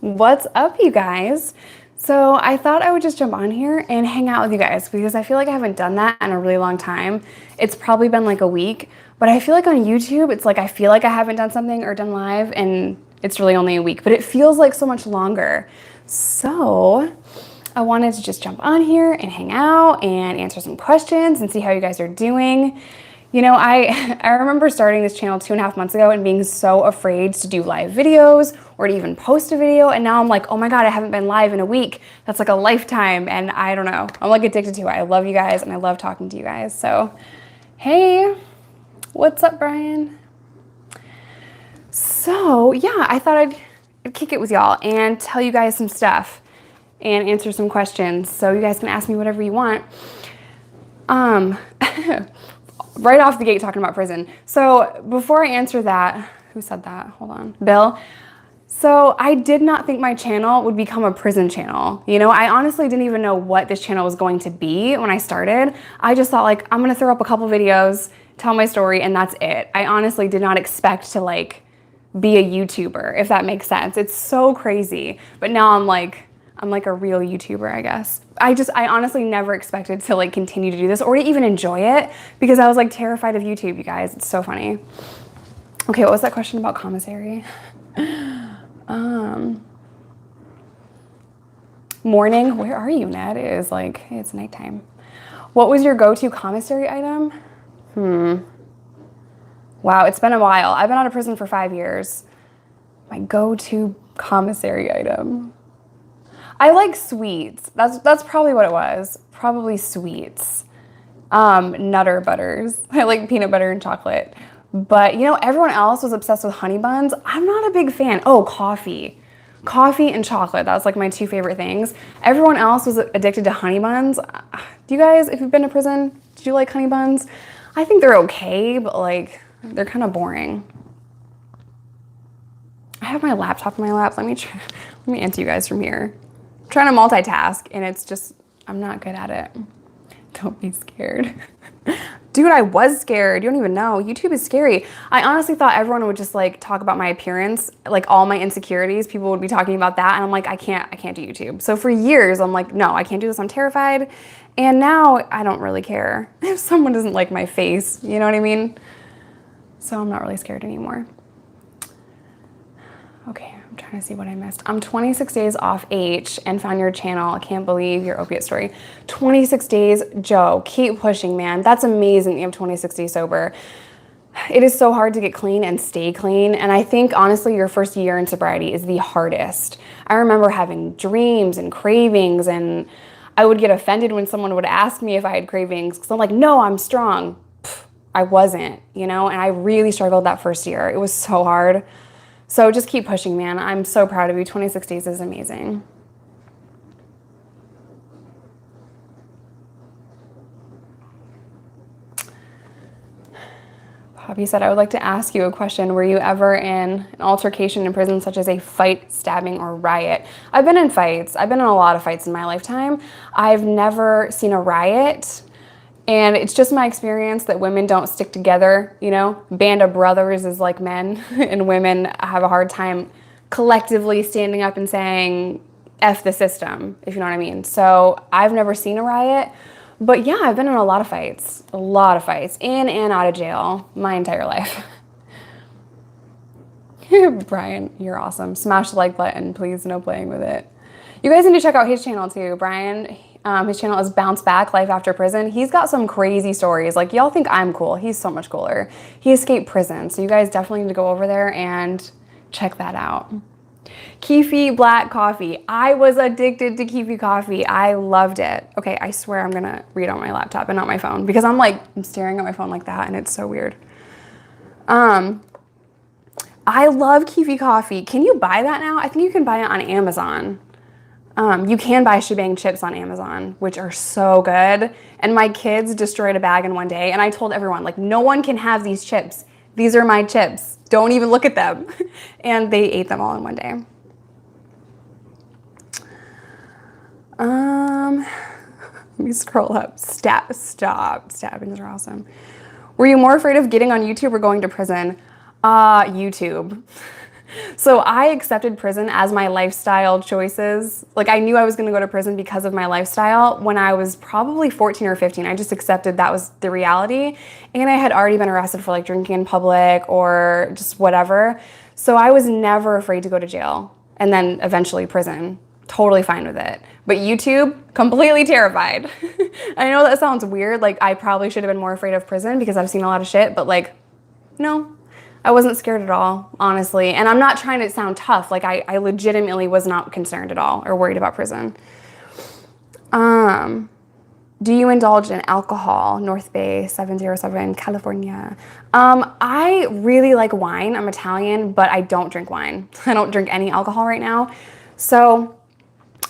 What's up, you guys? So I thought I would just jump on here and hang out with you guys because I feel like I haven't done that in a really long time. It's probably been like a week, but I feel like on YouTube, it's like I feel like I haven't done something or done live and it's really only a week, but it feels like so much longer. So I wanted to just jump on here and hang out and answer some questions and see how you guys are doing. You know, I remember starting this channel 2.5 months ago and being so afraid to do live videos or to even post a video. And now I'm like, oh my God, I haven't been live in a week. That's like a lifetime. And I don't know, I'm like addicted to it. I love you guys and I love talking to you guys. So, hey, what's up, Brian? So yeah, I thought I'd kick it with y'all and tell you guys some stuff and answer some questions. So you guys can ask me whatever you want. Right off the gate talking about prison. So before I answer that, who said that? Hold on, Bill. So I did not think my channel would become a prison channel. You know, I honestly didn't even know what this channel was going to be when I started. I just thought like, I'm gonna throw up a couple videos, tell my story, and that's it. I honestly did not expect to like be a YouTuber, if that makes sense. It's so crazy. But now I'm like a real YouTuber, I guess. I honestly never expected to like continue to do this or to even enjoy it because I was like terrified of YouTube, you guys. It's so funny. Okay, what was that question about commissary? Morning, where are you, Ned? It is like, hey, it's nighttime. What was your go-to commissary item? Wow, it's been a while. I've been out of prison for 5 years. My go-to commissary item. I like sweets. That's probably what it was. Probably sweets. Nutter butters. I like peanut butter and chocolate. But you know, everyone else was obsessed with honey buns. I'm not a big fan. Oh, coffee. Coffee and chocolate. That was like my two favorite things. Everyone else was addicted to honey buns. Do you guys, if you've been to prison, did you like honey buns? I think they're okay, but like, they're kind of boring. I have my laptop in my lap. Let me answer you guys from here. I'm trying to multitask and it's just, I'm not good at it. Don't be scared. Dude, I was scared. You don't even know. YouTube is scary. I honestly thought everyone would just like talk about my appearance, like all my insecurities. People would be talking about that. And I'm like, I can't do YouTube. So for years, I'm like, no, I can't do this. I'm terrified. And now I don't really care if someone doesn't like my face. You know what I mean? So I'm not really scared anymore. Okay, I'm trying to see what I missed. I'm 26 days off H and found your channel. I can't believe your opiate story. 26 days, Joe, keep pushing, man. That's amazing that you have 26 days sober. It is so hard to get clean and stay clean. And I think honestly, your first year in sobriety is the hardest. I remember having dreams and cravings, and I would get offended when someone would ask me if I had cravings because I'm like, no, I'm strong. I wasn't, you know, and I really struggled that first year. It was so hard. So just keep pushing, man. I'm so proud of you. 26 days is amazing. Poppy said, I would like to ask you a question. Were you ever in an altercation in prison, such as a fight, stabbing, or riot? I've been in fights. I've been in a lot of fights in my lifetime. I've never seen a riot. And it's just my experience that women don't stick together, you know? Band of brothers is like men, and women have a hard time collectively standing up and saying, F the system, if you know what I mean. So I've never seen a riot, but yeah, I've been in a lot of fights, in and out of jail my entire life. Brian, you're awesome. Smash the like button, please, no playing with it. You guys need to check out his channel too, Brian. His channel is Bounce Back, Life After Prison. He's got some crazy stories. Like, y'all think I'm cool. He's so much cooler. He escaped prison. So you guys definitely need to go over there and check that out. Keefy black coffee. I was addicted to Keefy coffee. I loved it. Okay, I swear I'm gonna read on my laptop and not my phone because I'm staring at my phone like that and it's so weird. I love Keefy coffee. Can you buy that now? I think you can buy it on Amazon. You can buy shebang chips on Amazon, which are so good. And my kids destroyed a bag in one day. And I told everyone, like, no one can have these chips. These are my chips. Don't even look at them. And they ate them all in one day. Let me scroll up. Stop. Stabbings are awesome. Were you more afraid of getting on YouTube or going to prison? YouTube. So I accepted prison as my lifestyle choices. Like I knew I was going to go to prison because of my lifestyle when I was probably 14 or 15. I just accepted that was the reality. And I had already been arrested for like drinking in public or just whatever. So I was never afraid to go to jail and then eventually prison. Totally fine with it. But YouTube, completely terrified. I know that sounds weird. Like I probably should have been more afraid of prison because I've seen a lot of shit, but like, no, I wasn't scared at all, honestly. And I'm not trying to sound tough. Like I legitimately was not concerned at all or worried about prison. Do you indulge in alcohol? North Bay 707, California. I really like wine. I'm Italian, but I don't drink wine. I don't drink any alcohol right now. So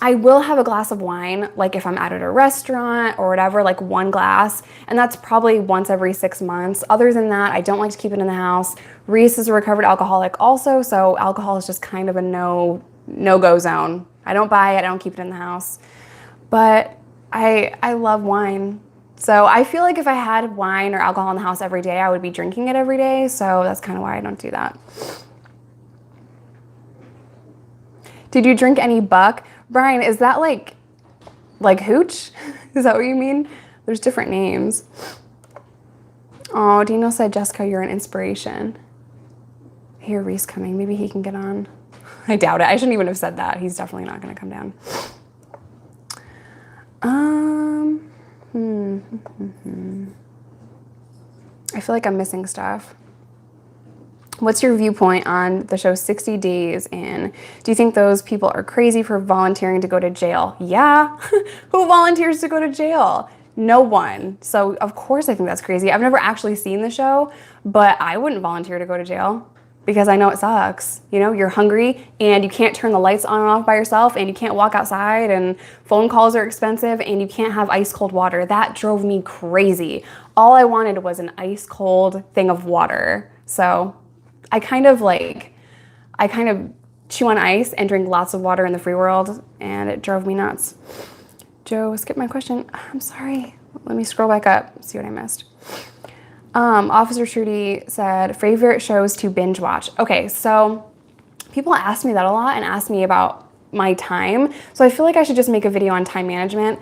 I will have a glass of wine, like if I'm out at a restaurant or whatever, like one glass, and that's probably once every 6 months. Other than that, I don't like to keep it in the house. Reese is a recovered alcoholic also, so alcohol is just kind of a no-go zone. I don't buy it, I don't keep it in the house. But I love wine. So I feel like if I had wine or alcohol in the house every day, I would be drinking it every day, so that's kind of why I don't do that. Did you drink any Buck? Brian, is that like hooch? Is that what you mean? There's different names. Oh, Dino said, Jessica, you're an inspiration. I hear Reese coming. Maybe he can get on. I doubt it. I shouldn't even have said that. He's definitely not going to come down. I feel like I'm missing stuff. What's your viewpoint on the show 60 Days In? Do you think those people are crazy for volunteering to go to jail? Yeah. Who volunteers to go to jail? No one. So of course I think that's crazy. I've never actually seen the show, but I wouldn't volunteer to go to jail because I know it sucks. You know, you're hungry and you can't turn the lights on and off by yourself and you can't walk outside and phone calls are expensive and you can't have ice cold water. That drove me crazy. All I wanted was an ice cold thing of water. So I kind of chew on ice and drink lots of water in the free world, and it drove me nuts. Joe, skip my question. I'm sorry. Let me scroll back up, see what I missed. Officer Trudy said, favorite shows to binge watch. Okay, so people ask me that a lot and ask me about my time. So I feel like I should just make a video on time management.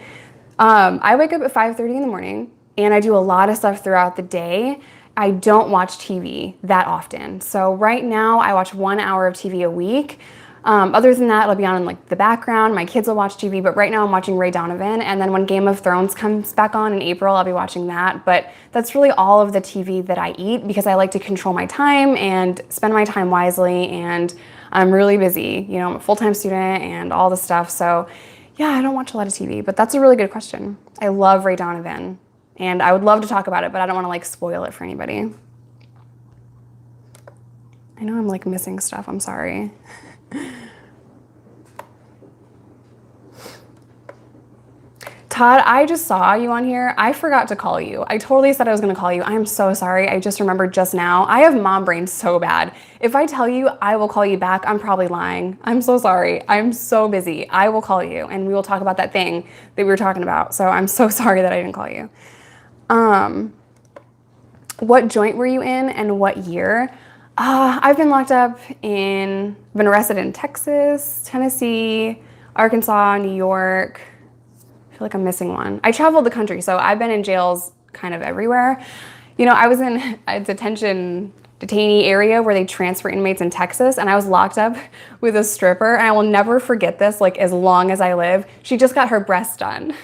I wake up at 5:30 in the morning, and I do a lot of stuff throughout the day. I don't watch TV that often. So right now I watch 1 hour of TV a week. Other than that, it'll be on in like the background. My kids will watch TV, but right now I'm watching Ray Donovan. And then when Game of Thrones comes back on in April, I'll be watching that. But that's really all of the TV that I eat because I like to control my time and spend my time wisely. And I'm really busy. You know, I'm a full-time student and all the stuff. So yeah, I don't watch a lot of TV, but that's a really good question. I love Ray Donovan. And I would love to talk about it, but I don't want to like spoil it for anybody. I know I'm like missing stuff. I'm sorry. Todd, I just saw you on here. I forgot to call you. I totally said I was going to call you. I'm so sorry. I just remembered just now. I have mom brain so bad. If I tell you I will call you back, I'm probably lying. I'm so sorry. I'm so busy. I will call you and we will talk about that thing that we were talking about. So I'm so sorry that I didn't call you. What joint were you in and what year? I've been locked up been arrested in Texas, Tennessee, Arkansas, New York. I feel like I'm missing one. I traveled the country, so I've been in jails kind of everywhere. You know, I was in a detainee area where they transfer inmates in Texas, and I was locked up with a stripper, and I will never forget this, like as long as I live. She just got her breasts done.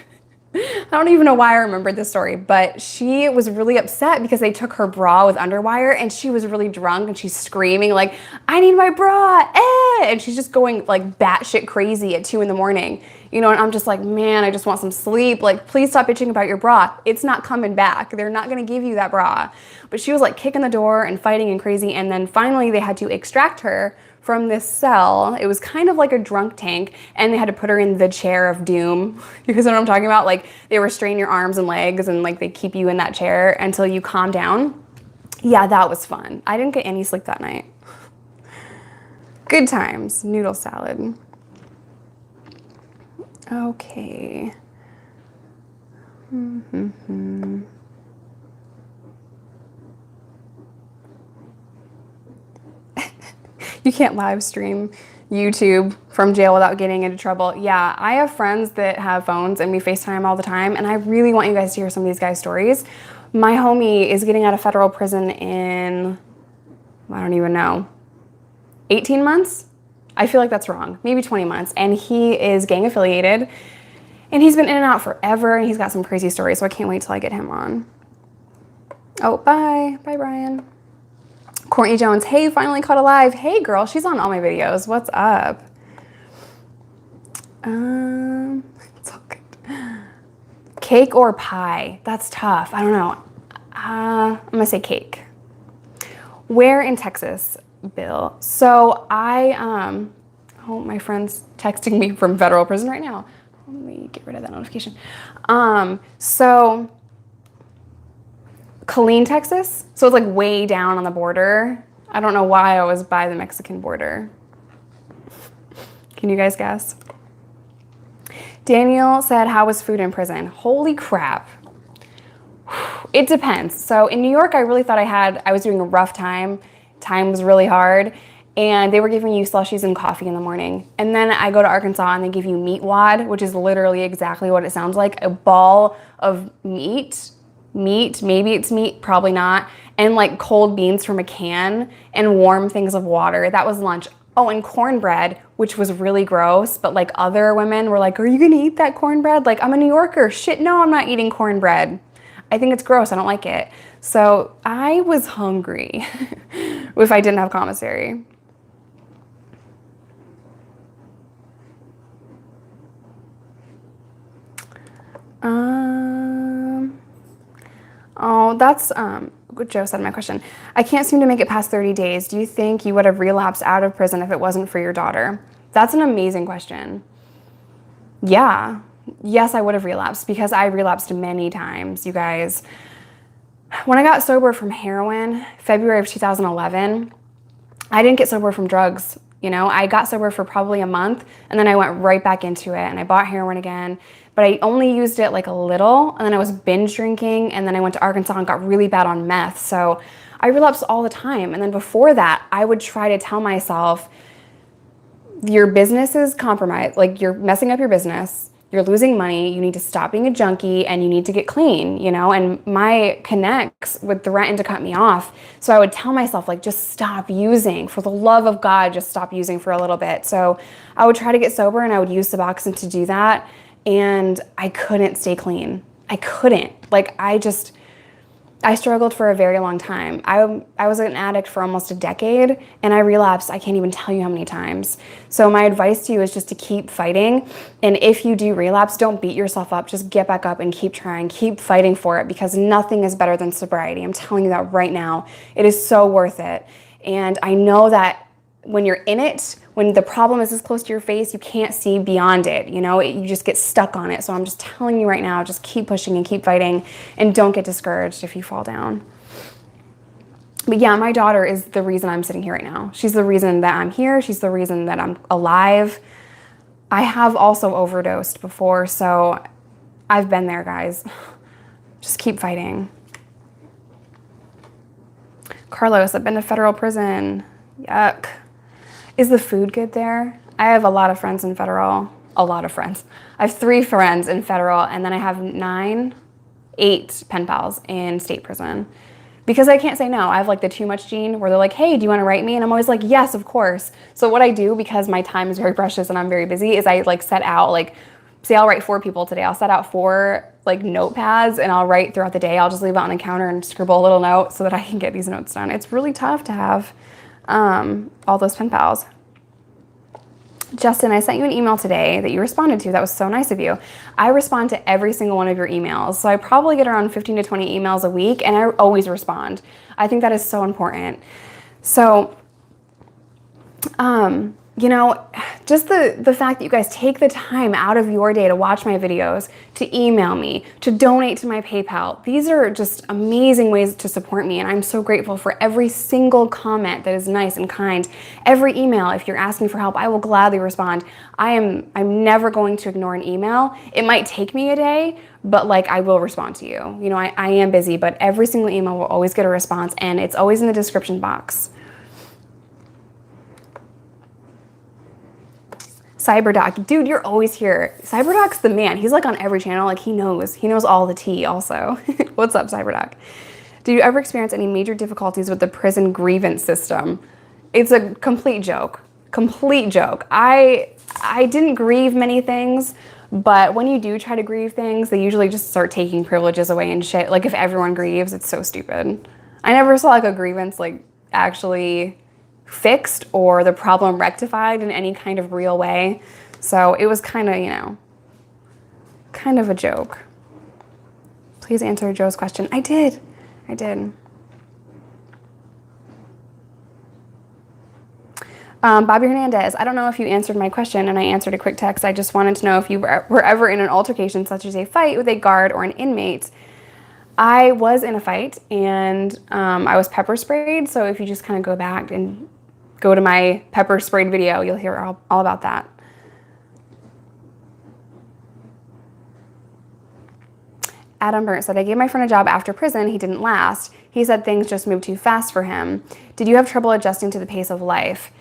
I don't even know why I remembered this story, but she was really upset because they took her bra with underwire and she was really drunk and she's screaming like, I need my bra, and she's just going like batshit crazy at 2 in the morning, you know, and I'm just like, man, I just want some sleep. Like, please stop bitching about your bra. It's not coming back. They're not gonna give you that bra. But she was like kicking the door and fighting and crazy, and then finally they had to extract her from this cell. It was kind of like a drunk tank, and they had to put her in the chair of doom. You guys know what I'm talking about? Like they restrain your arms and legs and like they keep you in that chair until you calm down. Yeah, that was fun. I didn't get any sleep that night. Good times. Noodle salad. Okay. You can't live stream YouTube from jail without getting into trouble. Yeah, I have friends that have phones and we FaceTime all the time, and I really want you guys to hear some of these guys' stories. My homie is getting out of federal prison in, I don't even know, 18 months? I feel like that's wrong. Maybe 20 months. And he is gang affiliated, and he's been in and out forever, and he's got some crazy stories, so I can't wait till I get him on. Oh, bye. Bye, Brian. Courtney Jones, hey, finally caught alive. Hey, girl, she's on all my videos. What's up? It's all good. Cake or pie? That's tough. I don't know. I'm gonna say cake. Where in Texas, Bill? So oh, my friend's texting me from federal prison right now. Let me get rid of that notification. So Killeen, Texas. So it's like way down on the border. I don't know why I was by the Mexican border. Can you guys guess? Daniel said, how was food in prison? Holy crap. It depends. So in New York, I really thought I was doing a rough time. Time was really hard. And they were giving you slushies and coffee in the morning. And then I go to Arkansas and they give you meat wad, which is literally exactly what it sounds like. A ball of meat, maybe it's meat, probably not. And like cold beans from a can and warm things of water. That was lunch. Oh, and cornbread, which was really gross, but like other women were like, are you gonna eat that cornbread? Like, I'm a New Yorker. Shit, no, I'm not eating cornbread. I think it's gross, I don't like it. So I was hungry if I didn't have commissary. Oh, that's what Joe said in my question. I can't seem to make it past 30 days. Do you think you would have relapsed out of prison if it wasn't for your daughter? That's an amazing question. Yeah. Yes, I would have relapsed because I relapsed many times, you guys. When I got sober from heroin, February of 2011, I didn't get sober from drugs. You know, I got sober for probably a month and then I went right back into it and I bought heroin again, but I only used it like a little, and then I was binge drinking, and then I went to Arkansas and got really bad on meth. So I relapsed all the time. And then before that, I would try to tell myself, your business is compromised, like you're messing up your business, you're losing money, you need to stop being a junkie, and you need to get clean, you know? And my connects would threaten to cut me off. So I would tell myself, like, just stop using. For the love of God, just stop using for a little bit. So I would try to get sober, and I would use Suboxone to do that. And I couldn't stay clean. I couldn't. Like, I struggled for a very long time. I was an addict for almost a decade, and I relapsed, I can't even tell you how many times. So my advice to you is just to keep fighting. And if you do relapse, don't beat yourself up. Just get back up and keep trying, keep fighting for it, because nothing is better than sobriety. I'm telling you that right now. It is so worth it. And I know that when you're in it, when the problem is this close to your face, you can't see beyond it, you know, you just get stuck on it. So I'm just telling you right now, just keep pushing and keep fighting, and don't get discouraged if you fall down. But yeah, my daughter is the reason I'm sitting here right now. She's the reason that I'm here. She's the reason that I'm alive. I have also overdosed before, so I've been there, guys. Just keep fighting. Carlos, I've been to federal prison. Yuck. Is the food good there? I have a lot of friends in federal, a lot of friends. I have 3 friends in federal, and then I have 8 pen pals in state prison. Because I can't say no. I have like the too much gene where they're like, hey, do you want to write me? And I'm always like, yes, of course. So what I do, because my time is very precious and I'm very busy, is I like set out, like, say I'll write 4 people today. I'll set out 4 like notepads and I'll write throughout the day. I'll just leave it on the counter and scribble a little note so that I can get these notes done. It's really tough to have all those pen pals. Justin, I sent you an email today that you responded to. That was so nice of you. I respond to every single one of your emails. So I probably get around 15 to 20 emails a week, and I always respond. I think that is so important. So, you know, just the fact that you guys take the time out of your day to watch my videos, to email me, to donate to my PayPal. These are just amazing ways to support me, and I'm so grateful for every single comment that is nice and kind. Every email, if you're asking for help, I will gladly respond. I'm never going to ignore an email. It might take me a day, but like I will respond to you. You know, I am busy, but every single email will always get a response, and it's always in the description box. Cyberdoc, dude, you're always here. Cyberdoc's the man. He's like on every channel. Like he knows all the tea also. What's up, Cyberdoc? Did you ever experience any major difficulties with the prison grievance system? It's a complete joke. Complete joke. I didn't grieve many things, but when you do try to grieve things, they usually just start taking privileges away and shit. Like if everyone grieves, it's so stupid. I never saw like a grievance like actually fixed or the problem rectified in any kind of real way. So it was kind of, you know, kind of a joke. Please answer Joe's question. I did. Bobby Hernandez, I don't know if you answered my question and I answered a quick text. I just wanted to know if you were ever in an altercation such as a fight with a guard or an inmate. I was in a fight and I was pepper sprayed. So if you just kind of go back and go to my pepper sprayed video, you'll hear all about that. Adam Burnt said, I gave my friend a job after prison. He didn't last. He said things just moved too fast for him. Did you have trouble adjusting to the pace of life?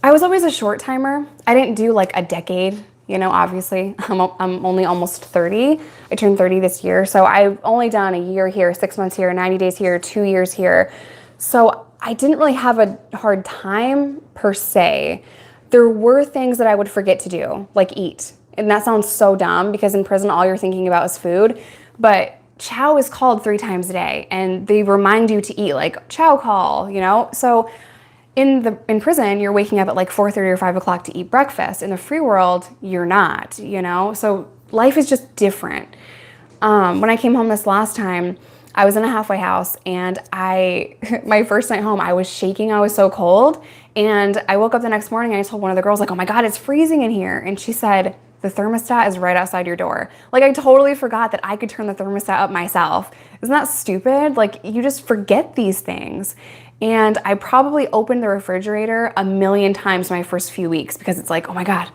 I was always a short timer. I didn't do like a decade, you know, obviously. I'm only almost 30. I turned 30 this year. So I've only done a year here, 6 months here, 90 days here, 2 years here. So I didn't really have a hard time per se. There were things that I would forget to do, like eat. And that sounds so dumb because in prison, all you're thinking about is food. But chow is called 3 times a day and they remind you to eat, like chow call, you know? So in prison, you're waking up at like 4:30 or 5 o'clock to eat breakfast. In the free world, you're not, you know? So life is just different. When I came home this last time, I was in a halfway house and my first night home, I was shaking. I was so cold. And I woke up the next morning and I told one of the girls, like, oh my God, it's freezing in here. And she said, the thermostat is right outside your door. Like, I totally forgot that I could turn the thermostat up myself. Isn't that stupid? Like, you just forget these things. And I probably opened the refrigerator a million times my first few weeks because it's like, oh my God,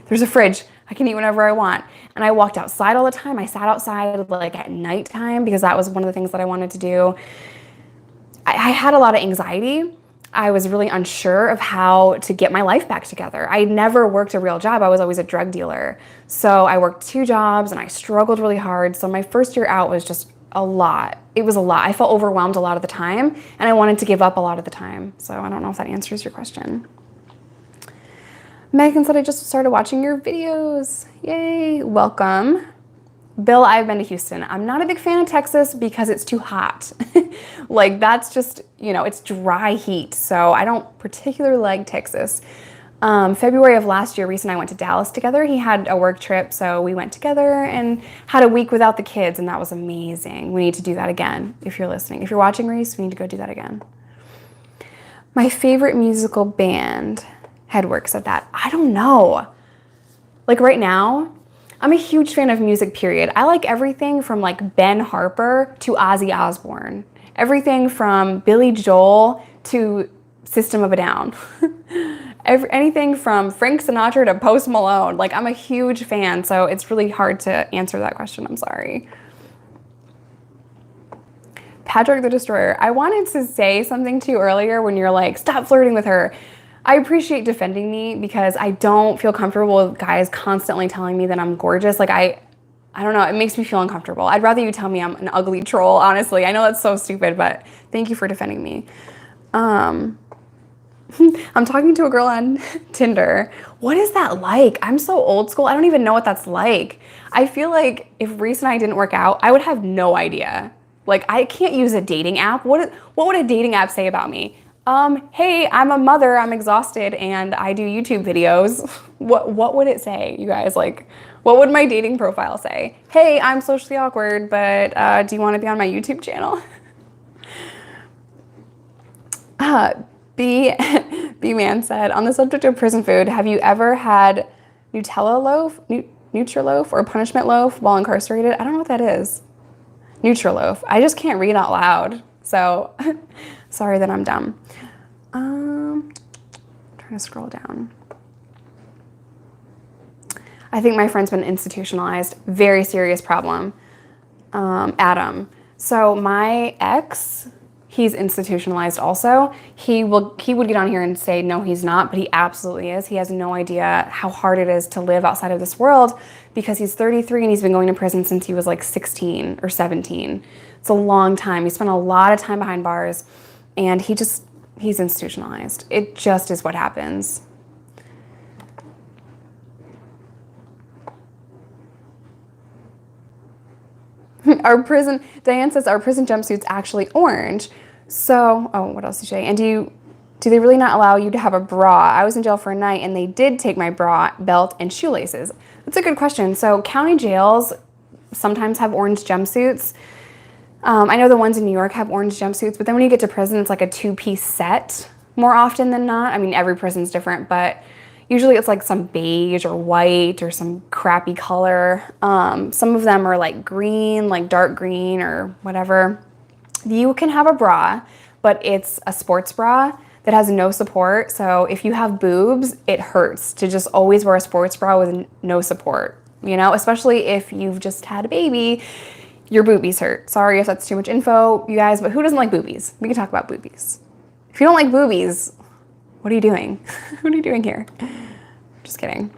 there's a fridge. I can eat whenever I want. And I walked outside all the time. I sat outside like at nighttime because that was one of the things that I wanted to do. I had a lot of anxiety. I was really unsure of how to get my life back together. I never worked a real job. I was always a drug dealer. So I worked 2 jobs and I struggled really hard. So my first year out was just a lot. It was a lot. I felt overwhelmed a lot of the time and I wanted to give up a lot of the time. So I don't know if that answers your question. Megan said, I just started watching your videos. Yay, welcome. Bill, I've been to Houston. I'm not a big fan of Texas because it's too hot. Like that's just, you know, it's dry heat. So I don't particularly like Texas. February of last year, Reese and I went to Dallas together. He had a work trip, so we went together and had a week without the kids, and that was amazing. We need to do that again if you're listening. If you're watching, Reese, we need to go do that again. My favorite musical band, Headwork said that. I don't know. Like right now, I'm a huge fan of music, period. I like everything from like Ben Harper to Ozzy Osbourne. Everything from Billy Joel to System of a Down. Anything from Frank Sinatra to Post Malone. Like I'm a huge fan, so it's really hard to answer that question. I'm sorry. Patrick the Destroyer. I wanted to say something to you earlier when you're like, stop flirting with her. I appreciate defending me because I don't feel comfortable with guys constantly telling me that I'm gorgeous. Like I don't know, it makes me feel uncomfortable. I'd rather you tell me I'm an ugly troll, honestly. I know that's so stupid, but thank you for defending me. I'm talking to a girl on Tinder. What is that like? I'm so old school. I don't even know what that's like. I feel like if Reese and I didn't work out, I would have no idea. Like I can't use a dating app. What would a dating app say about me? Hey, I'm a mother, I'm exhausted, and I do YouTube videos. What would it say, you guys? Like, what would my dating profile say? Hey, I'm socially awkward, but do you want to be on my YouTube channel? B-Man said, on the subject of prison food, have you ever had Nutella loaf, Nutriloaf, or punishment loaf while incarcerated? I don't know what that is. Nutriloaf. I just can't read out loud, so sorry that I'm dumb. Trying to scroll down. I think my friend's been institutionalized. Very serious problem. Adam. So my ex, he's institutionalized also. He would get on here and say, no, he's not, but he absolutely is. He has no idea how hard it is to live outside of this world because he's 33 and he's been going to prison since he was like 16 or 17. It's a long time. He spent a lot of time behind bars and he's institutionalized. It just is what happens. Diane says, our prison jumpsuit's actually orange. So, what else did she say? And do they really not allow you to have a bra? I was in jail for a night and they did take my bra, belt, and shoelaces. That's a good question. So county jails sometimes have orange jumpsuits. I know the ones in New York have orange jumpsuits, but then when you get to prison, it's like a 2-piece set more often than not. I mean, every prison's different, but usually it's like some beige or white or some crappy color. Some of them are like green, like dark green or whatever. You can have a bra, but it's a sports bra that has no support. So if you have boobs, it hurts to just always wear a sports bra with no support, especially if you've just had a baby, your boobies hurt. Sorry if that's too much info, you guys, but who doesn't like boobies? We can talk about boobies. If you don't like boobies, what are you doing? What are you doing here? Just kidding.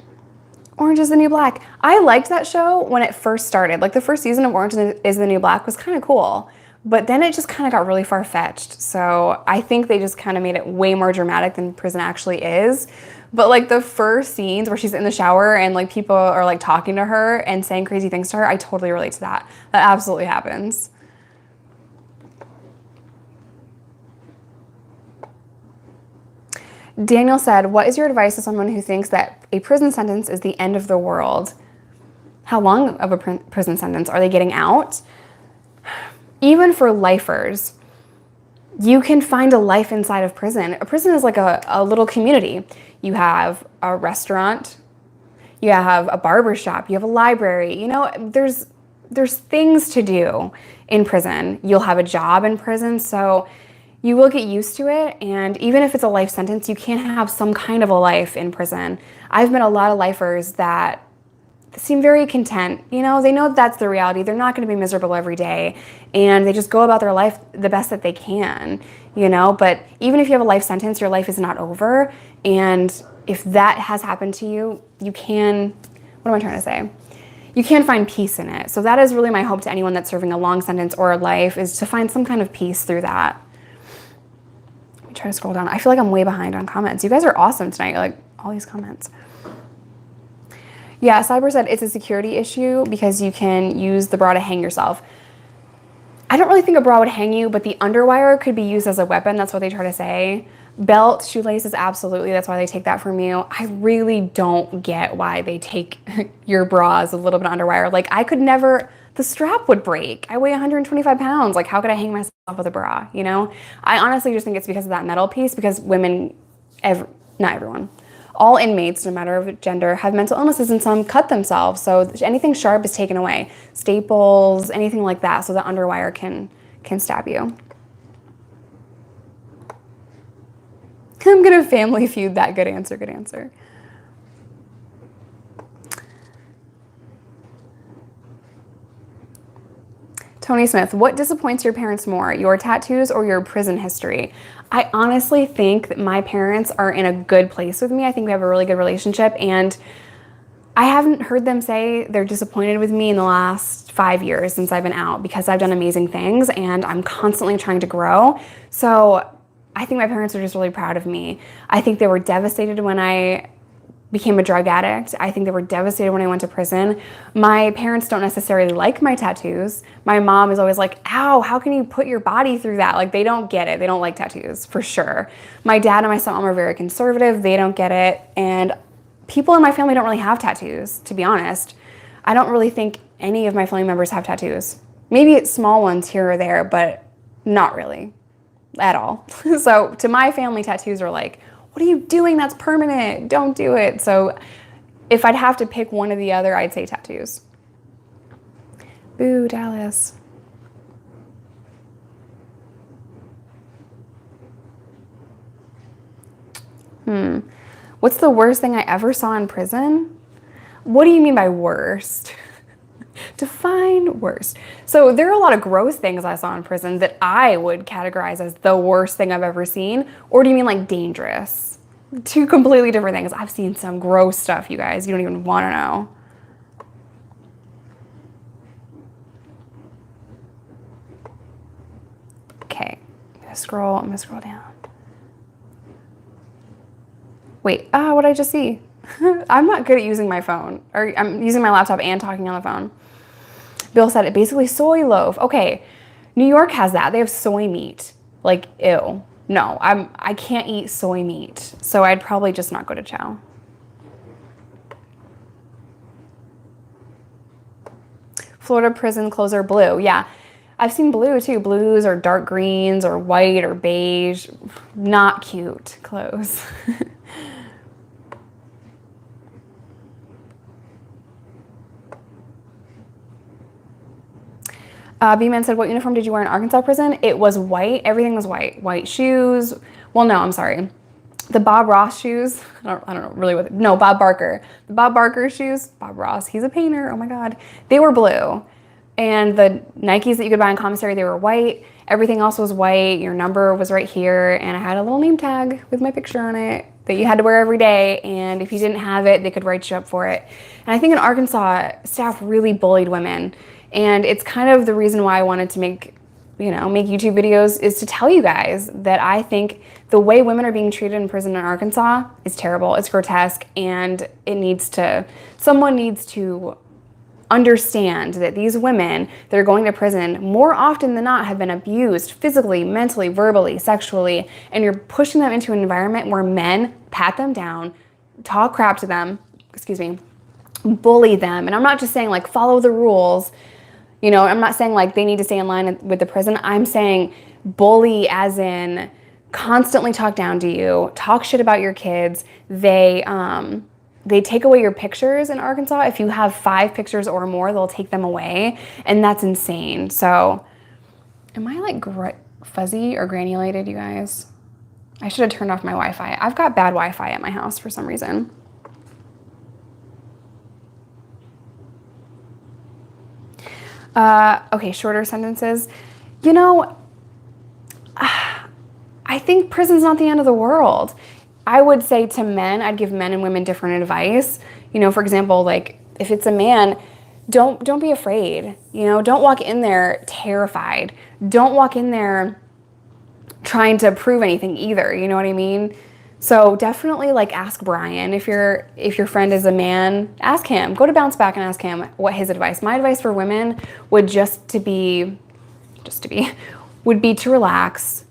Orange is the New Black. I liked that show when it first started. Like the first season of Orange is the New Black was kind of cool, but then it just kind of got really far-fetched. So I think they just kind of made it way more dramatic than prison actually is. But like the first scenes where she's in the shower and like people are like talking to her and saying crazy things to her, I totally relate to that. That absolutely happens. Daniel said, what is your advice to someone who thinks that a prison sentence is the end of the world? How long of a prison sentence? Are they getting out? Even for lifers, you can find a life inside of prison. A prison is like a little community. You have a restaurant, you have a barber shop, you have a library. There's things to do in prison. You'll have a job in prison, so you will get used to it, and even if it's a life sentence, you can have some kind of a life in prison. I've met a lot of lifers that seem very content. They know that's the reality. They're not going to be miserable every day, and they just go about their life the best that they can, But even if you have a life sentence, your life is not over, and if that has happened to you, what am I trying to say? You can find peace in it. So that is really my hope to anyone that's serving a long sentence or a life, is to find some kind of peace through that. Try to scroll down. I feel like I'm way behind on comments. You guys are awesome tonight, like all these comments. Yeah, Cyber said it's a security issue because you can use the bra to hang yourself. I don't really think a bra would hang you, but the underwire could be used as a weapon. That's what they try to say. Belt, shoelaces, absolutely. That's why they take that from you. I really don't get why they take your bra as a little bit of underwire. Like I could never, the strap would break. I weigh 125 pounds. Like how could I hang myself with a bra, I honestly just think it's because of that metal piece, because women, not everyone, all inmates, no matter of gender, have mental illnesses and some cut themselves. So anything sharp is taken away. Staples, anything like that, so the underwire can stab you. I'm gonna family feud that. Good answer, good answer. Tony Smith, what disappoints your parents more, your tattoos or your prison history? I honestly think that my parents are in a good place with me. I think we have a really good relationship, and I haven't heard them say they're disappointed with me in the last 5 years since I've been out, because I've done amazing things and I'm constantly trying to grow. So I think my parents are just really proud of me. I think they were devastated when I became a drug addict. I think they were devastated when I went to prison. My parents don't necessarily like my tattoos. My mom is always like, ow, how can you put your body through that? Like they don't get it. They don't like tattoos for sure. My dad and my stepmom are very conservative. They don't get it. And people in my family don't really have tattoos, to be honest. I don't really think any of my family members have tattoos. Maybe it's small ones here or there, but not really at all. So to my family, tattoos are like, what are you doing? That's permanent. Don't do it. So if I'd have to pick one or the other, I'd say tattoos. Boo, Dallas. What's the worst thing I ever saw in prison? What do you mean by worst? Define worst. So there are a lot of gross things I saw in prison that I would categorize as the worst thing I've ever seen. Or do you mean like dangerous? Two completely different things. I've seen some gross stuff, you guys. You don't even want to know. Okay, I'm gonna scroll down. Wait, what did I just see? I'm not good at using my phone, or I'm using my laptop and talking on the phone. Bill said it, basically soy loaf. Okay, New York has that. They have soy meat. Like, ew. No, I can't eat soy meat, so I'd probably just not go to chow. Florida prison clothes are blue. Yeah, I've seen blue too. Blues or dark greens or white or beige. Not cute clothes. B-Man said, what uniform did you wear in Arkansas prison? It was white. Everything was white. White shoes. Well, no, I'm sorry. The Bob Ross shoes. I don't know really what. No, Bob Barker. The Bob Barker shoes. Bob Ross. He's a painter. Oh my God. They were blue. And the Nikes that you could buy in commissary, they were white. Everything else was white. Your number was right here. And I had a little name tag with my picture on it that you had to wear every day. And if you didn't have it, they could write you up for it. And I think in Arkansas, staff really bullied women. And it's kind of the reason why I wanted to make YouTube videos, is to tell you guys that I think the way women are being treated in prison in Arkansas is terrible. It's grotesque, and someone needs to understand that these women that are going to prison more often than not have been abused physically, mentally, verbally, sexually, and you're pushing them into an environment where men pat them down, talk crap to them, bully them. And I'm not just saying like follow the rules. I'm not saying like they need to stay in line with the prison. I'm saying bully as in constantly talk down to you, talk shit about your kids. They take away your pictures in Arkansas. If you have 5 pictures or more, they'll take them away. And that's insane. So am I like fuzzy or granulated, you guys? I should have turned off my Wi-Fi. I've got bad Wi-Fi at my house for some reason. Okay, shorter sentences. I think prison's not the end of the world. I would say to men, I'd give men and women different advice. For example, like if it's a man, don't be afraid. Don't walk in there terrified. Don't walk in there trying to prove anything either. You know what I mean? So definitely like ask Brian. If your friend is a man, ask him. Go to Bounce Back and ask him what his advice. My advice for women would would be to relax,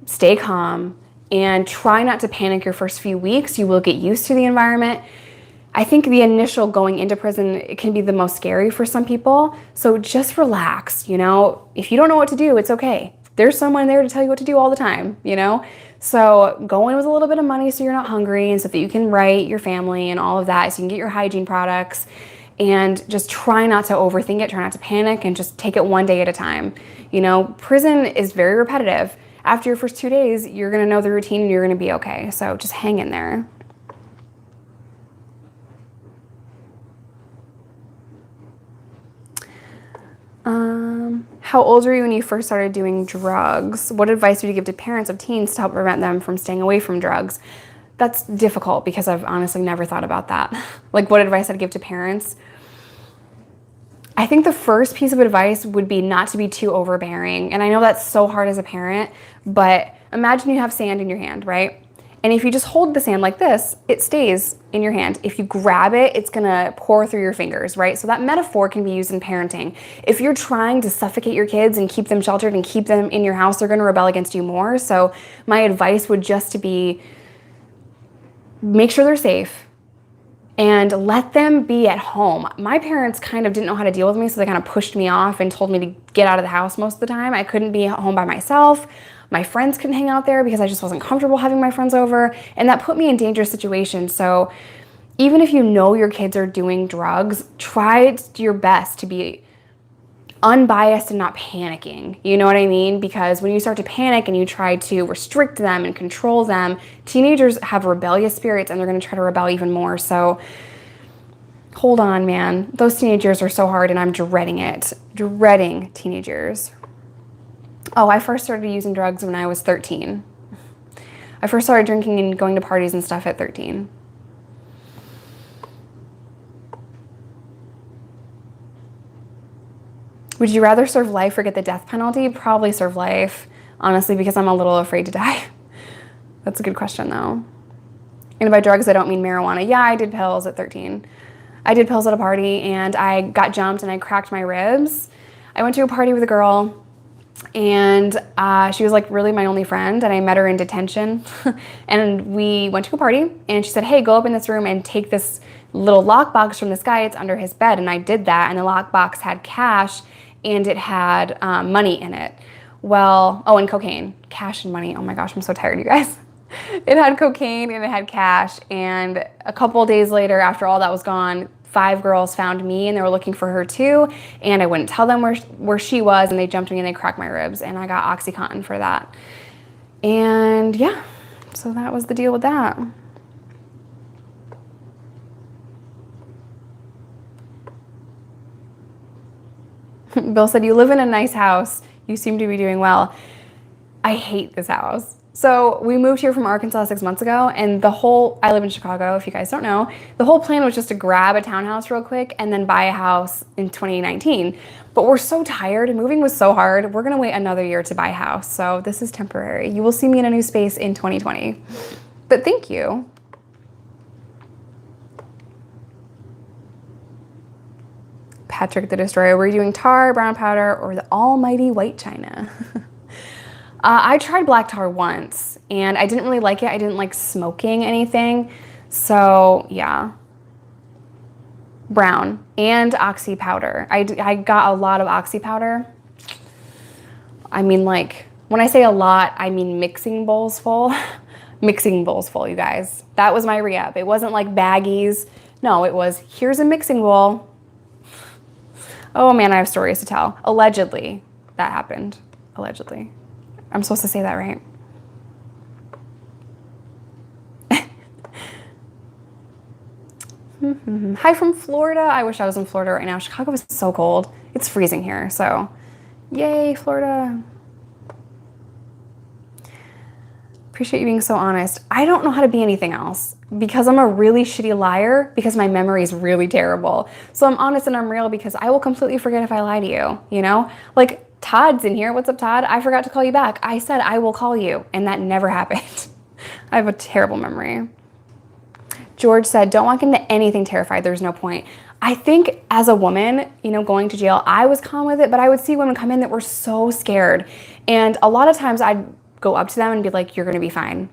stay calm, and try not to panic your first few weeks. You will get used to the environment. I think the initial going into prison, it can be the most scary for some people. So just relax, If you don't know what to do, it's okay. There's someone there to tell you what to do all the time, So go in with a little bit of money so you're not hungry, and so that you can write your family and all of that, so you can get your hygiene products, and just try not to overthink it, try not to panic, and just take it one day at a time. Prison is very repetitive. After your first 2 days, you're gonna know the routine and you're gonna be okay. So just hang in there. How old were you when you first started doing drugs? What advice would you give to parents of teens to help prevent them from staying away from drugs? That's difficult because I've honestly never thought about that. Like what advice I'd give to parents? I think the first piece of advice would be not to be too overbearing. And I know that's so hard as a parent, but imagine you have sand in your hand, right? And if you just hold the sand like this, it stays in your hand. If you grab it, it's gonna pour through your fingers, right? So that metaphor can be used in parenting. If you're trying to suffocate your kids and keep them sheltered and keep them in your house, they're gonna rebel against you more. So my advice would just to be, make sure they're safe and let them be at home. My parents kind of didn't know how to deal with me, so they kind of pushed me off and told me to get out of the house most of the time. I couldn't be at home by myself. My friends couldn't hang out there because I just wasn't comfortable having my friends over, and that put me in dangerous situations. So even if you know your kids are doing drugs, try your best to be unbiased and not panicking. You know what I mean? Because when you start to panic and you try to restrict them and control them, teenagers have rebellious spirits and they're going to try to rebel even more. So Hold on, man. Those teenage years are so hard and I'm dreading it. Dreading teenage years. Oh, I first started using drugs when I was 13. I first started drinking and going to parties and stuff at 13. Would you rather serve life or get the death penalty? Probably serve life, honestly, because I'm a little afraid to die. That's a good question, though. And by drugs, I don't mean marijuana. Yeah, I did pills at 13. I did pills at a party, and I got jumped, and I cracked my ribs. I went to a party with a girl, and she was like really my only friend, and I met her in detention. And we went to a party, and she said, hey, go up in this room and take this little lockbox from this guy. It's under his bed. And I did that, and the lockbox had cash, and it had money in it. Well, oh, and cocaine. Cash and money. Oh my gosh, I'm so tired, you guys. It had cocaine and it had cash. And a couple of days later, after all that was gone, 5 girls found me and they were looking for her too. And I wouldn't tell them where she was, and they jumped me and they cracked my ribs, and I got OxyContin for that. And yeah, so that was the deal with that. Bill said, you live in a nice house. You seem to be doing well. I hate this house. So we moved here from Arkansas 6 months ago, and I live in Chicago, if you guys don't know. The whole plan was just to grab a townhouse real quick and then buy a house in 2019. But we're so tired, and moving was so hard. We're gonna wait another year to buy a house. So this is temporary. You will see me in a new space in 2020. But thank you. Patrick the Destroyer, were you doing tar, brown powder, or the almighty white china? I tried black tar once, and I didn't really like it. I didn't like smoking anything. So yeah, brown and oxy powder. I got a lot of oxy powder. I mean, like, when I say a lot, I mean mixing bowls full. Mixing bowls full, you guys. That was my re-up. It wasn't like baggies. No, it was, here's a mixing bowl. Oh man, I have stories to tell. Allegedly, that happened. Allegedly. I'm supposed to say that, right? Hi from Florida. I wish I was in Florida right now. Chicago is so cold. It's freezing here, so yay, Florida. Appreciate you being so honest. I don't know how to be anything else because I'm a really shitty liar because my memory is really terrible. So I'm honest and I'm real because I will completely forget if I lie to you, you know? Like, Todd's in here. What's up, Todd? I forgot to call you back. I said I will call you, and that never happened. I have a terrible memory. George said, don't walk into anything terrified. There's no point. I think as a woman, you know, going to jail, I was calm with it, but I would see women come in that were so scared. And a lot of times I'd go up to them and be like, you're going to be fine.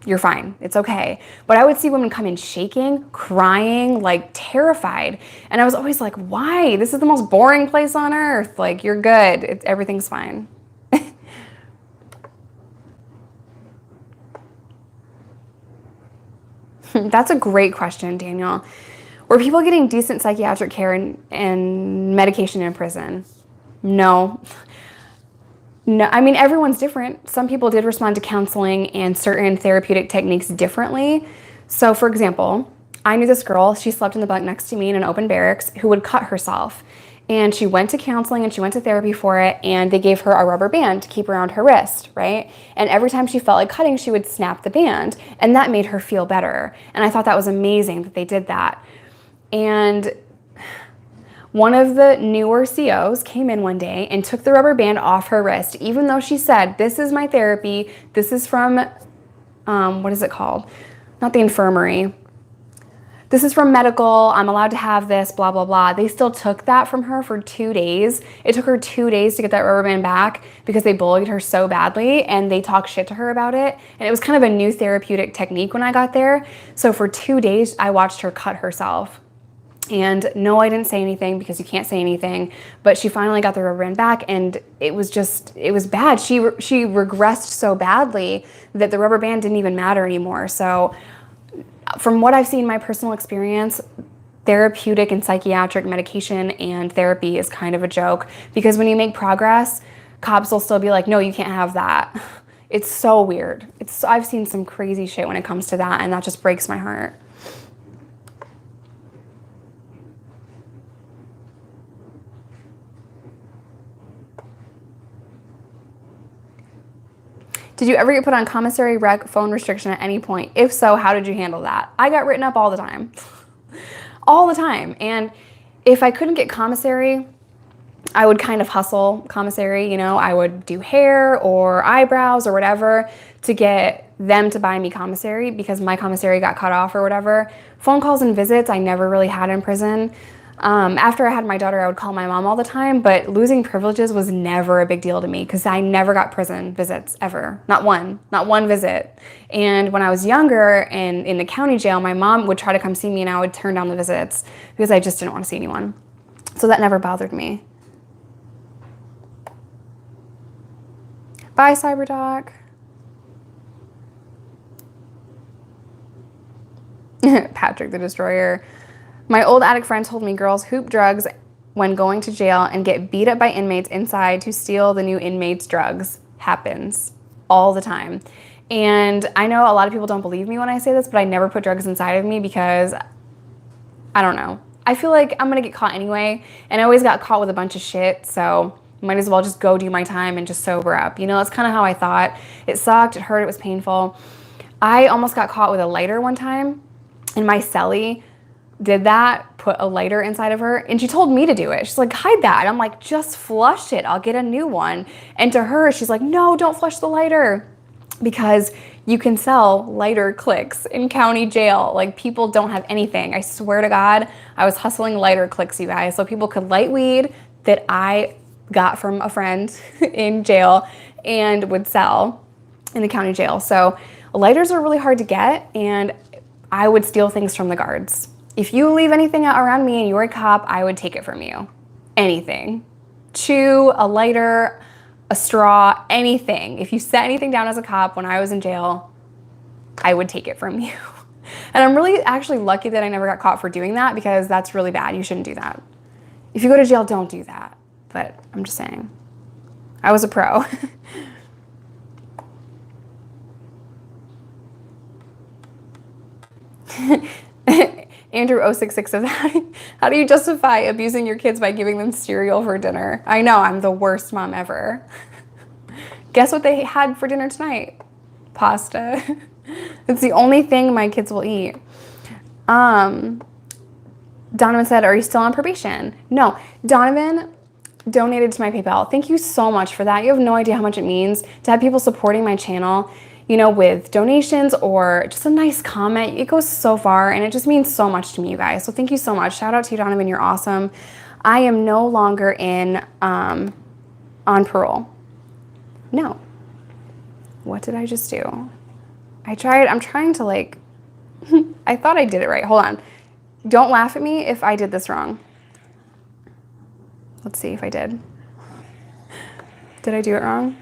You're fine. It's okay. But I would see women come in shaking, crying, like terrified. And I was always like, why? This is the most boring place on earth. Like, you're good. Everything's fine. That's a great question, Daniel. Were people getting decent psychiatric care and medication in prison? No. No, I mean, everyone's different. Some people did respond to counseling and certain therapeutic techniques differently. So for example, I knew this girl, she slept in the bunk next to me in an open barracks, who would cut herself. And she went to counseling and she went to therapy for it, and they gave her a rubber band to keep around her wrist, right? And every time she felt like cutting, she would snap the band, and that made her feel better. And I thought that was amazing that they did that. And one of the newer COs came in one day and took the rubber band off her wrist, even though she said, this is my therapy, this is from, what is it called? Not the infirmary. This is from medical, I'm allowed to have this, blah, blah, blah. They still took that from her for 2 days. It took her 2 days to get that rubber band back because they bullied her so badly and they talked shit to her about it. And it was kind of a new therapeutic technique when I got there. So for 2 days, I watched her cut herself. And no, I didn't say anything because you can't say anything, but she finally got the rubber band back, and it was bad. She regressed so badly that the rubber band didn't even matter anymore. So from what I've seen in my personal experience, therapeutic and psychiatric medication and therapy is kind of a joke, because when you make progress, cops will still be like, no, you can't have that. It's so weird. I've seen some crazy shit when it comes to that, and that just breaks my heart. Did you ever get put on commissary, rec, phone restriction at any point? If so, how did you handle that? I got written up all the time. All the time. And if I couldn't get commissary, I would kind of hustle commissary, you know, I would do hair or eyebrows or whatever to get them to buy me commissary because my commissary got cut off or whatever. Phone calls and visits I never really had in prison. After I had my daughter, I would call my mom all the time, but losing privileges was never a big deal to me because I never got prison visits ever. Not one visit. And when I was younger and in the county jail, my mom would try to come see me and I would turn down the visits because I just didn't want to see anyone. So that never bothered me. Bye, CyberDoc. Patrick the Destroyer. My old addict friend told me girls hoop drugs when going to jail and get beat up by inmates inside to steal the new inmates' drugs. Happens all the time. And I know a lot of people don't believe me when I say this, but I never put drugs inside of me because, I don't know. I feel like I'm gonna get caught anyway, and I always got caught with a bunch of shit, so might as well just go do my time and just sober up. You know, that's kind of how I thought. It sucked, it hurt, it was painful. I almost got caught with a lighter one time, and my cellie did that, put a lighter inside of her, and she told me to do it. She's like, hide that. And I'm like, just flush it, I'll get a new one. And to her, she's like, no, don't flush the lighter. Because you can sell lighter clicks in county jail. Like, people don't have anything. I swear to God, I was hustling lighter clicks, you guys, so people could light weed that I got from a friend in jail and would sell in the county jail. So lighters are really hard to get, and I would steal things from the guards. If you leave anything out around me and you're a cop, I would take it from you. Anything. Chew, a lighter, a straw, anything. If you set anything down as a cop when I was in jail, I would take it from you. And I'm really actually lucky that I never got caught for doing that because that's really bad. You shouldn't do that. If you go to jail, don't do that. But I'm just saying. I was a pro. Andrew066 says, how do you justify abusing your kids by giving them cereal for dinner? I know, I'm the worst mom ever. Guess what they had for dinner tonight? Pasta. It's the only thing my kids will eat. Donovan said, are you still on probation? No. Donovan donated to my PayPal. Thank you so much for that. You have no idea how much it means to have people supporting my channel, you know, with donations or just a nice comment. It goes so far and it just means so much to me, you guys. So thank you so much. Shout out to you, Donovan. You're awesome. I am no longer in on parole. No. What did I just do? I'm trying to like, I thought I did it right. Hold on. Don't laugh at me if I did this wrong. Let's see if I did. Did I do it wrong?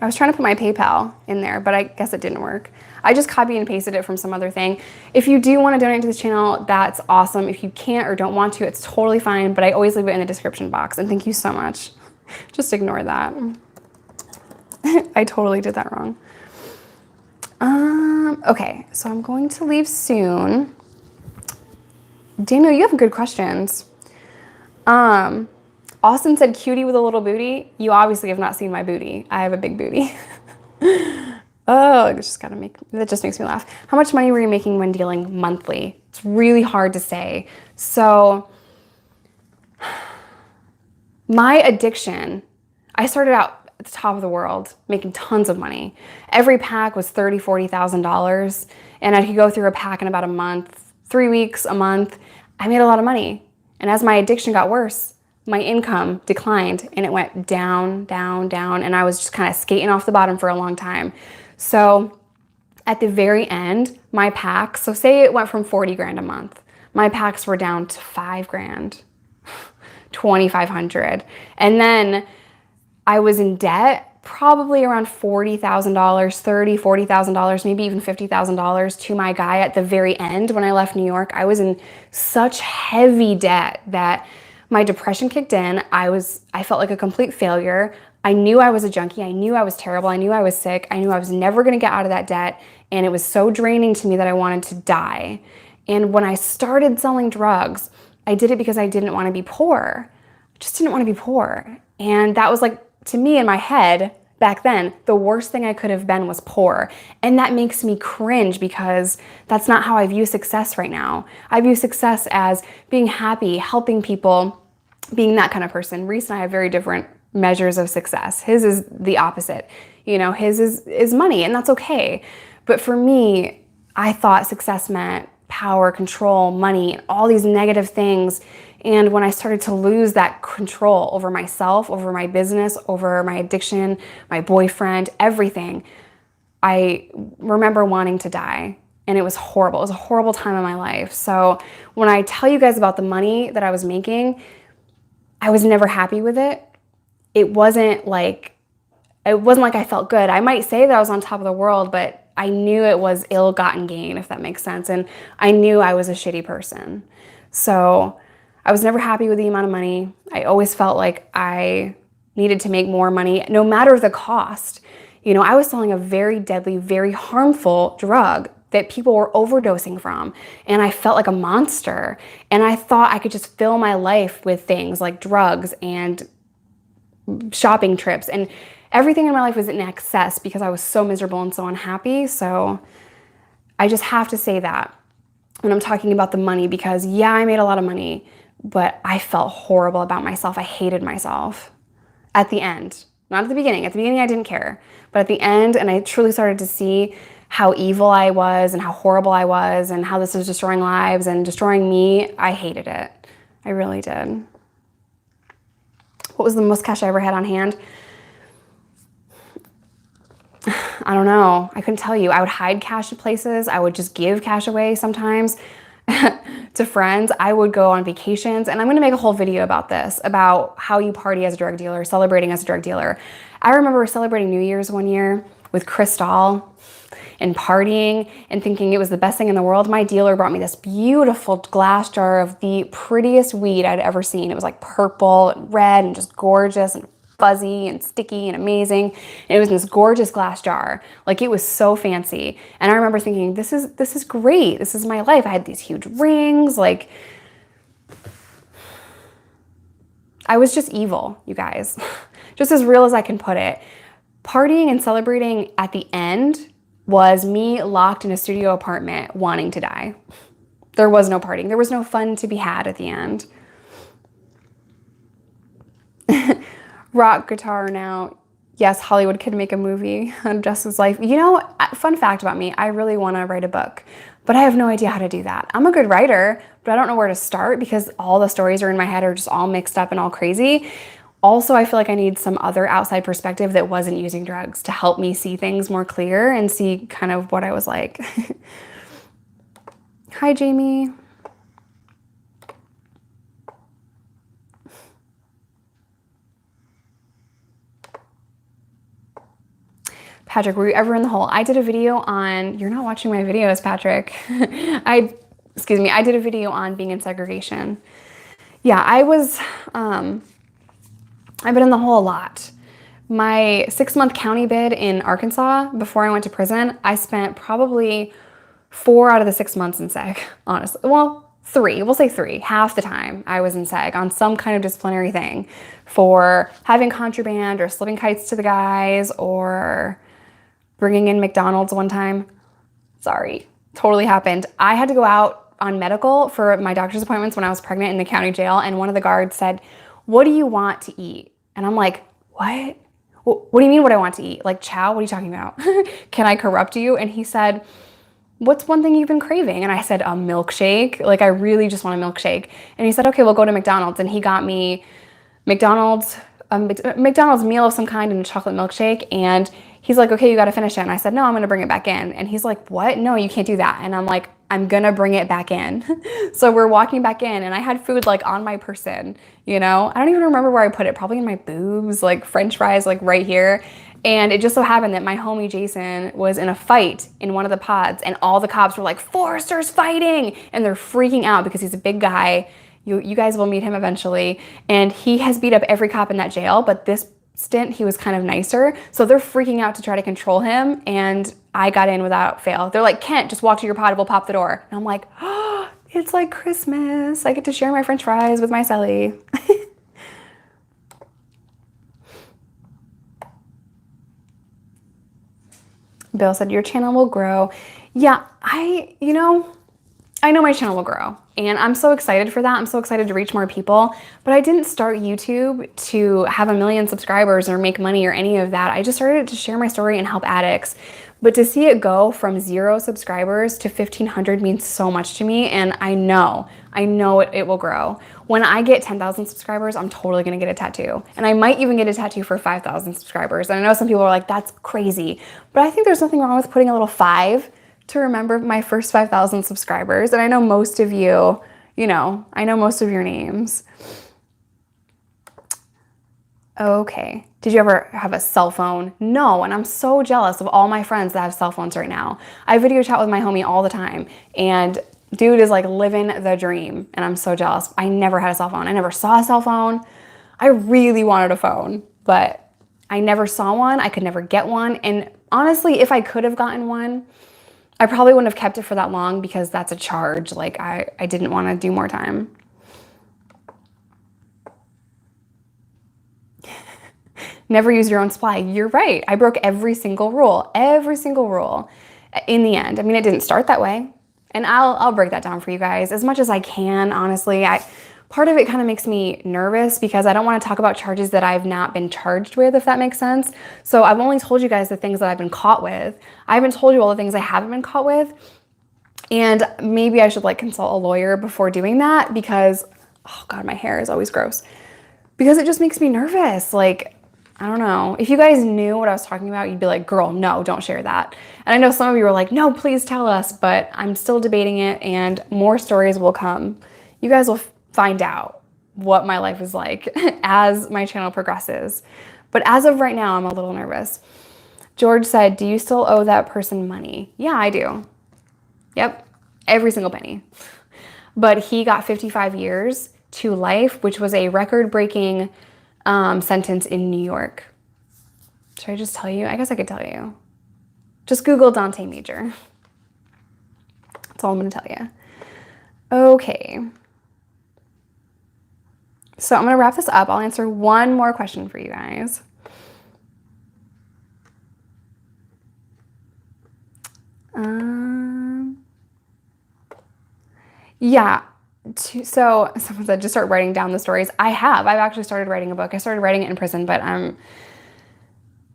I was trying to put my PayPal in there, but I guess it didn't work. I just copied and pasted it from some other thing. If you do want to donate to this channel, that's awesome. If you can't or don't want to, it's totally fine, but I always leave it in the description box. And thank you so much. Just ignore that. I totally did that wrong. Okay, so I'm going to leave soon. Daniel, you have good questions. Austin said cutie with a little booty. You obviously have not seen my booty. I have a big booty. Oh, that just makes me laugh. How much money were you making when dealing monthly? It's really hard to say. So my addiction, I started out at the top of the world, making tons of money. Every pack was $30,000, $40,000. And I could go through a pack in about a month, 3 weeks, a month. I made a lot of money. And as my addiction got worse, my income declined and it went down, down, down. And I was just kind of skating off the bottom for a long time. So at the very end, my packs, so say it went from 40 grand a month, my packs were down to 5 grand, 2,500. And then I was in debt, probably around $40,000, $30,000, $40,000, maybe even $50,000 to my guy at the very end. When I left New York, I was in such heavy debt that my depression kicked in. I felt like a complete failure. I knew I was a junkie. I knew I was terrible. I knew I was sick. I knew I was never going to get out of that debt. And it was so draining to me that I wanted to die. And when I started selling drugs, I did it because I didn't want to be poor. I just didn't want to be poor. And that was like, to me in my head, back then, the worst thing I could have been was poor. And that makes me cringe because that's not how I view success right now. I view success as being happy, helping people, being that kind of person. Reese and I have very different measures of success. His is the opposite. You know, his is money, and that's okay. But for me, I thought success meant power, control, money, all these negative things. And when I started to lose that control over myself, over my business, over my addiction, my boyfriend, everything, I remember wanting to die. And it was horrible. It was a horrible time in my life. So when I tell you guys about the money that I was making, I was never happy with it. It wasn't like I felt good. I might say that I was on top of the world, but I knew it was ill-gotten gain, if that makes sense. And I knew I was a shitty person. So I was never happy with the amount of money. I always felt like I needed to make more money, no matter the cost. You know, I was selling a very deadly, very harmful drug that people were overdosing from. And I felt like a monster. And I thought I could just fill my life with things like drugs and shopping trips. And everything in my life was in excess because I was so miserable and so unhappy. So I just have to say that when I'm talking about the money, because yeah, I made a lot of money, but I felt horrible about myself. I hated myself at the end, not at the beginning. At the beginning, I didn't care, but at the end, and I truly started to see how evil I was and how horrible I was and how this was destroying lives and destroying me. I hated it. I really did. What was the most cash I ever had on hand? I don't know. I couldn't tell you. I would hide cash at places. I would just give cash away sometimes to friends. I would go on vacations, and I'm going to make a whole video about this, about how you party as a drug dealer, celebrating as a drug dealer. I remember celebrating New Year's one year with Cristal and partying and thinking it was the best thing in the world. My dealer brought me this beautiful glass jar of the prettiest weed I'd ever seen. It was like purple and red and just gorgeous and fuzzy and sticky and amazing. And it was in this gorgeous glass jar. Like, it was so fancy. And I remember thinking, this is great. This is my life. I had these huge rings. Like, I was just evil, you guys. Just as real as I can put it. Partying and celebrating at the end was me locked in a studio apartment wanting to die. There was no partying. There was no fun to be had at the end. Rock guitar now. Yes, Hollywood could make a movie on Justin's life. You know, fun fact about me, I really want to write a book, but I have no idea how to do that. I'm a good writer, but I don't know where to start because all the stories are in my head are just all mixed up and all crazy. Also, I feel like I need some other outside perspective that wasn't using drugs to help me see things more clear and see kind of what I was like. Hi, Jamie. Patrick, were you ever in the hole? I did a video on, you're not watching my videos, Patrick. I did a video on being in segregation. Yeah, I've been in the hole a lot. My 6-month county bid in Arkansas, before I went to prison, I spent probably 4 out of the 6 months in seg, honestly. Well, 3, we'll say 3, half the time I was in seg on some kind of disciplinary thing for having contraband or slipping kites to the guys or bringing in McDonald's one time. Sorry, totally happened. I had to go out on medical for my doctor's appointments when I was pregnant in the county jail, and one of the guards said, "What do you want to eat?" And I'm like, "What? What do you mean what I want to eat? Like chow? What are you talking about? Can I corrupt you?" And he said, "What's one thing you've been craving?" And I said, "A milkshake. Like, I really just want a milkshake." And he said, "Okay, we'll go to McDonald's." And he got me McDonald's meal of some kind and a chocolate milkshake. And he's like, "Okay, you got to finish it." And I said, "No, I'm going to bring it back in." And he's like, "What? No, you can't do that." And I'm like, "I'm going to bring it back in." So we're walking back in, and I had food like on my person, you know? I don't even remember where I put it, probably in my boobs, like French fries, like right here. And it just so happened that my homie Jason was in a fight in one of the pods, and all the cops were like, "Forrester's fighting!" And they're freaking out because he's a big guy. You guys will meet him eventually. And he has beat up every cop in that jail, but this stint he was kind of nicer. So they're freaking out to try to control him, and I got in without fail. They're like, "Kent, just walk to your pod, we'll pop the door." And I'm like, "Oh, it's like Christmas. I get to share my French fries with my celly." Bill said, your channel will grow. Yeah, I know my channel will grow, and I'm so excited for that. I'm so excited to reach more people, but I didn't start YouTube to have 1 million subscribers or make money or any of that. I just started to share my story and help addicts. But to see it go from 0 subscribers to 1,500 means so much to me, and I know it will grow. When I get 10,000 subscribers, I'm totally gonna get a tattoo. And I might even get a tattoo for 5,000 subscribers. And I know some people are like, that's crazy. But I think there's nothing wrong with putting a little 5 to remember my first 5,000 subscribers. And I know most of you, I know most of your names. Okay. Did you ever have a cell phone? No, and I'm so jealous of all my friends that have cell phones right now. I video chat with my homie all the time, and dude is like living the dream, and I'm so jealous. I never had a cell phone. I never saw a cell phone. I really wanted a phone, but I never saw one. I could never get one, and honestly, if I could have gotten one, I probably wouldn't have kept it for that long because that's a charge. Like I didn't want to do more time. Never use your own supply. You're right. I broke every single rule in the end. I mean, it didn't start that way, and I'll break that down for you guys as much as I can. Honestly, part of it kind of makes me nervous because I don't want to talk about charges that I've not been charged with, if that makes sense. So I've only told you guys the things that I've been caught with. I haven't told you all the things I haven't been caught with, and maybe I should like consult a lawyer before doing that because, oh God, my hair is always gross because it just makes me nervous. Like, I don't know. If you guys knew what I was talking about, you'd be like, girl, no, don't share that. And I know some of you were like, no, please tell us, but I'm still debating it and more stories will come. You guys will find out what my life is like as my channel progresses. But as of right now, I'm a little nervous. George said, do you still owe that person money? Yeah, I do. Yep, every single penny. But he got 55 years to life, which was a record-breaking sentence in New York. Should I just tell you? I guess I could tell you. Just Google Dante Major. That's all I'm going to tell you. Okay. So I'm going to wrap this up. I'll answer one more question for you guys. Yeah. So someone said, just start writing down the stories. I've actually started writing a book. I started writing it in prison, but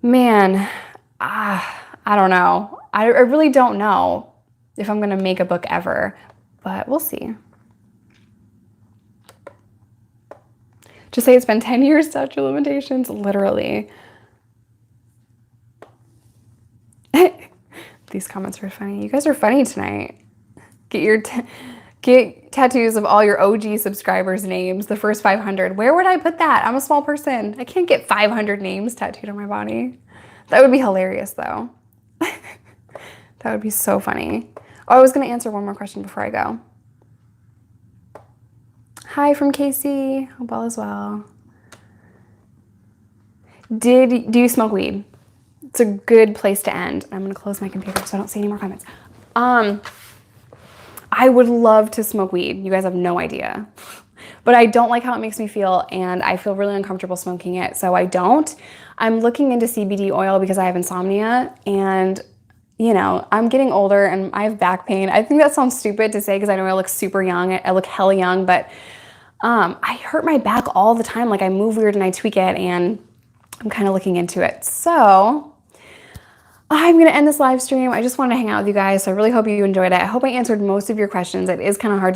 man, I don't know. I really don't know if I'm going to make a book ever, but we'll see. Just say it's been 10 years, statute of limitations, literally. These comments are funny. You guys are funny tonight. Get tattoos of all your OG subscribers' names, the first 500. Where would I put that? I'm a small person. I can't get 500 names tattooed on my body. That would be hilarious, though. That would be so funny. Oh, I was going to answer one more question before I go. Hi from Casey. Hope all is well. Do you smoke weed? It's a good place to end. I'm going to close my computer so I don't see any more comments. I would love to smoke weed. You guys have no idea. But I don't like how it makes me feel, and I feel really uncomfortable smoking it, so I don't. I'm looking into CBD oil because I have insomnia, and I'm getting older and I have back pain. I think that sounds stupid to say because I know I look super young. I look hella young, but I hurt my back all the time. Like I move weird and I tweak it, and I'm kind of looking into it. So I'm going to end this live stream. I just wanted to hang out with you guys, so I really hope you enjoyed it. I hope I answered most of your questions. It is kind of hard to see